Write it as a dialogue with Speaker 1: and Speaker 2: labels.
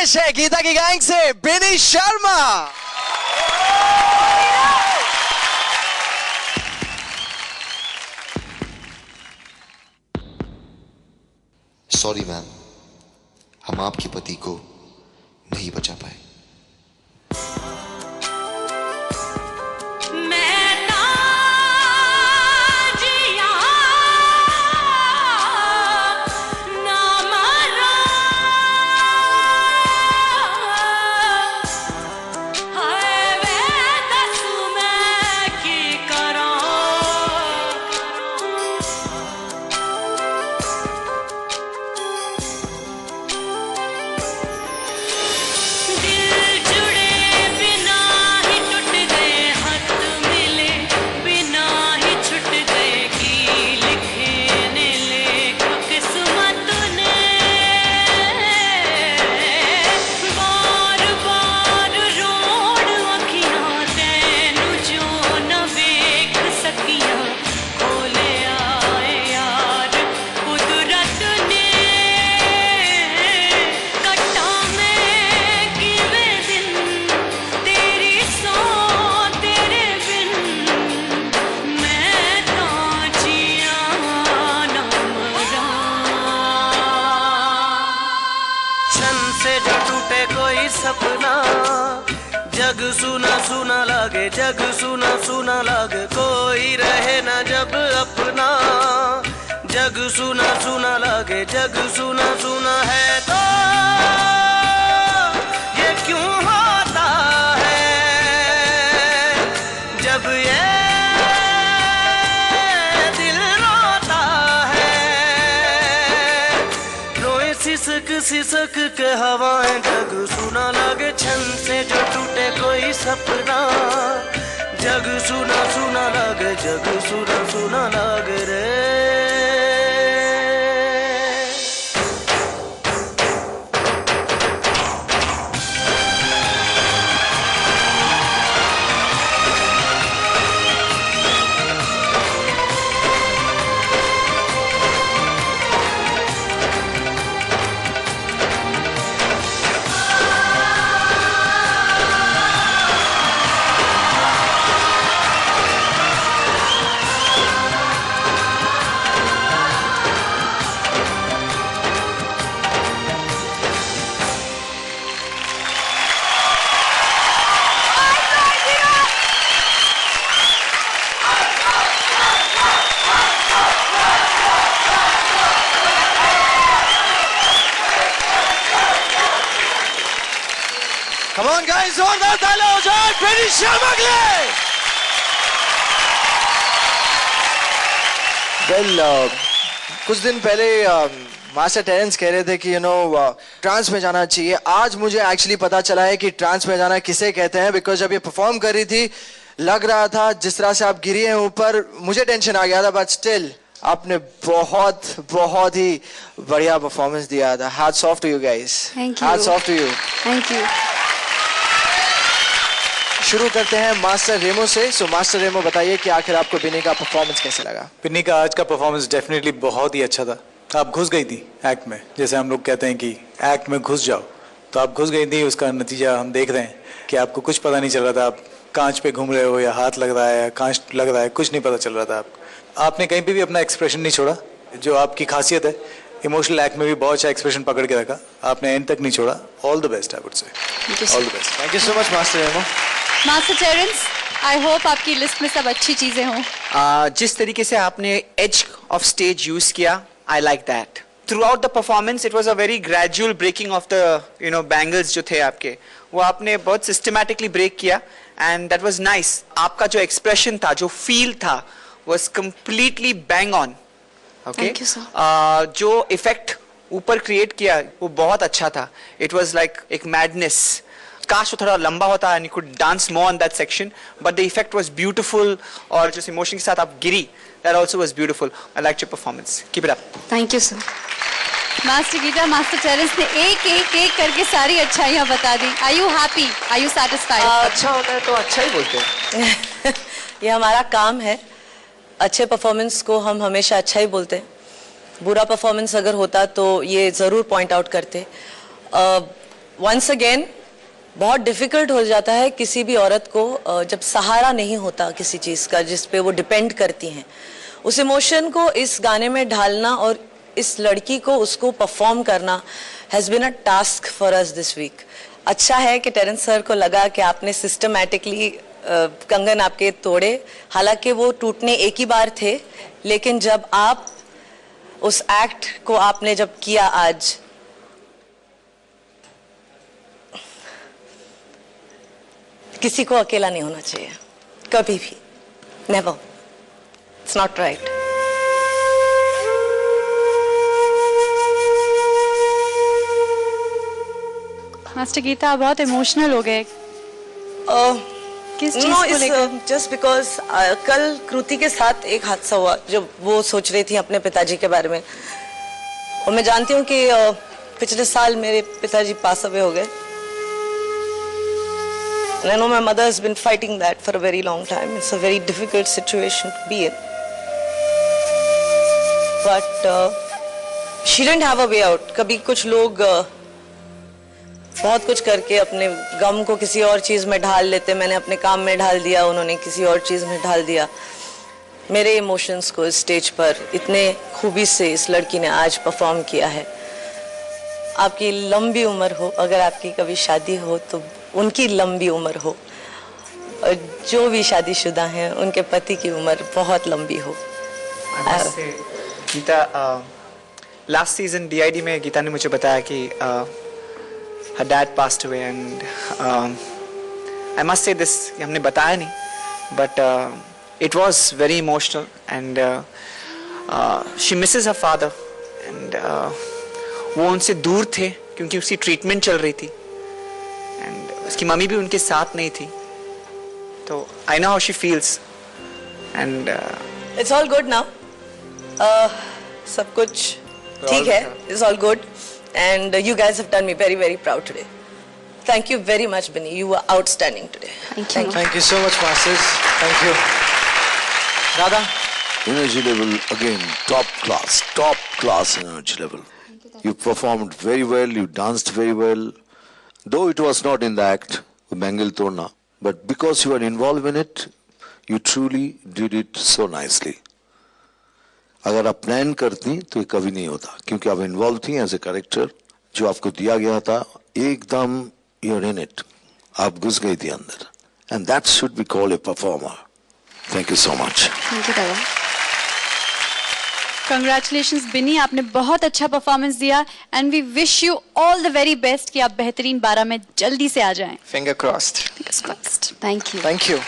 Speaker 1: पेश है गीता की गैंग से बिनी शर्मा।
Speaker 2: सॉरी मैम, हम आपके पति को नहीं बचा पाए।
Speaker 3: सपना जग सुना सुना लागे, जग सुना सुना लागे, कोई रहे ना जब अपना। जग सुना सुना लागे, जग सुना सुना है तो ये क्यों होता है जब ये दिल रोता है। रोए सिसक सिसक के हवाएं, जग सुना लागे छन से जो टूटे कोई सपना। जग सुना सुना लागे, जग सुना सुना लागे रे।
Speaker 1: Come on guys, जोरदार तालियां हो जाए बिनी शर्मा के लिए। Well, कुछ दिन पहले मास्टर टेरेंस कह रहे थे कि ट्रांस में जाना चाहिए। आज मुझे एक्चुअली पता चला है कि ट्रांस में जाना किसे कहते हैं, बिकॉज जब ये परफॉर्म कर रही थी लग रहा था जिस तरह से आप गिरी हैं ऊपर, मुझे टेंशन आ गया था, बट स्टिल आपने बहुत ही बढ़िया परफॉर्मेंस दिया था। Hats off to you guys, hats off to you.
Speaker 4: Thank you.
Speaker 1: शुरू करते हैं मास्टर रेमो से। सो मास्टर रेमो बताइए कि आखिर आपको बिनी का परफॉर्मेंस कैसे लगा?
Speaker 5: बिनी का आज का परफॉर्मेंस डेफिनेटली बहुत ही अच्छा था। आप घुस गई थी एक्ट में, जैसे हम लोग कहते हैं कि एक्ट में घुस जाओ, तो आप घुस गई थी। उसका नतीजा हम देख रहे हैं कि आपको कुछ पता नहीं चल रहा था, आप कांच पे घूम रहे हो या हाथ लग रहा है या कांच लग रहा है, कुछ नहीं पता चल रहा था आपको। आपने कहीं पे भी अपना एक्सप्रेशन नहीं छोड़ा, जो आपकी खासियत है। इमोशनल एक्ट में भी बहुत अच्छा एक्सप्रेशन पकड़ के रखा आपने, एंड तक नहीं छोड़ा। All the best I would say, all the best.
Speaker 1: Thank you so much master Remo.
Speaker 4: Master Terrence, I hope आपकी लिस्ट में सब अच्छी चीजें हों।
Speaker 6: जिस तरीके से आपने एज ऑफ स्टेज यूज किया, I like that. Throughout the performance it was a very gradual breaking off the bangles जो थे आपके, वो आपने बहुत सिस्टमैटिकली ब्रेक किया, एंड दैट वाज नाइस। आपका जो एक्सप्रेशन था, जो फील था, was completely bang on. Okay, जो इफेक्ट ऊपर क्रिएट किया वो बहुत अच्छा था। इट वाज लाइक एक मैडनेस। काश वो थोड़ा लंबा होता and you could dance more on that section, but the effect was beautiful, और जिस इमोशन के साथ आप गिरी, that also was beautiful. I like your performance, keep it up.
Speaker 4: Thank you sir. Master Gita, master Terence ने एक करके सारी अच्छाइयाँ बता दी। Are you happy? Are you satisfied?
Speaker 6: अच्छा होता है तो अच्छा ही बोलते हैं।
Speaker 7: ये हमारा काम है। अच्छे परफॉर्मेंस को हम हमेशा अच्छा ही बोलते हैं। बुरा परफॉर्मेंस अगर होता तो ये ज़रूर पॉइंट आउट करते। वंस अगेन बहुत डिफिकल्ट हो जाता है किसी भी औरत को जब सहारा नहीं होता किसी चीज़ का जिस पे वो डिपेंड करती हैं, उस इमोशन को इस गाने में ढालना और इस लड़की को उसको परफॉर्म करना has been a task for us this week. अच्छा है कि टेरेंस सर को लगा कि आपने सिस्टमैटिकली कंगन आपके तोड़े, हालांकि वो टूटने एक ही बार थे, लेकिन जब आप उस एक्ट को आपने जब किया आज, किसी को अकेला नहीं होना चाहिए कभी भी, never. It's not right.
Speaker 4: Master Geeta आप बहुत इमोशनल हो गए. किस चीज को लेकर?
Speaker 7: जस्ट बिकॉज कल कृति के साथ एक हादसा हुआ जब वो सोच रही थी अपने पिताजी के बारे में, और मैं जानती हूँ कि पिछले साल मेरे पिताजी पास अवे हो गए. And I know my mother has been fighting that for a very long time. It's a very difficult situation to be in. But she didn't have a way out. कभी कुछ लोग बहुत कुछ करके अपने गम को किसी और चीज़ में ढाल लेते. मैंने अपने काम में ढाल दिया, उन्होंने किसी और चीज़ में ढाल दिया. मेरे इमोशंस को इस स्टेज पर इतने खूबी से इस लड़की ने आज परफॉर्म किया है. आपकी लंबी उम्र हो, अगर आपकी कभी शादी हो तो उनकी लंबी उम्र हो, और जो भी शादीशुदा हैं उनके पति की उम्र बहुत लंबी हो.
Speaker 6: गीता, लास्ट सीजन DID में गीता ने मुझे बताया कि her dad passed away, and I must say this, हमने बताया नहीं, but it was very emotional, and she misses her father, and वो उनसे दूर थे क्योंकि उसकी ट्रीटमेंट चल रही थी, and उसकी मम्मी भी उनके साथ नहीं थी. तो I know how she feels, and
Speaker 7: it's all good now. सब कुछ ठीक है. It's all good. And you guys have done me very, very proud today. Thank you very much, Binny. You were outstanding today.
Speaker 4: Thank you.
Speaker 1: Thank you so much, Masters. Thank you. Radha?
Speaker 8: Energy level, again, top class energy level. You performed very well, you danced very well. Though it was not in the act, Bengal Torna, but because you were involved in it, you truly did it so nicely. अगर आप plan करती तो ये कभी नहीं होता, क्योंकि आप इन्वॉल्व थी एज ए कैरेक्टर. जो आपको दिया गया था एकदम यूर इन इट, आप घुस गई थी अंदर, and that should be called a performer. Thank you so much.
Speaker 4: Thank you दादा. कंग्रेचुलेशंस बिनी, आपने बहुत अच्छा परफॉर्मेंस दिया, and we wish you all the very best कि आप बेहतरीन 12 में जल्दी से आ जाएं.
Speaker 1: Finger crossed.
Speaker 4: Fingers crossed. Thank you.
Speaker 1: Thank you.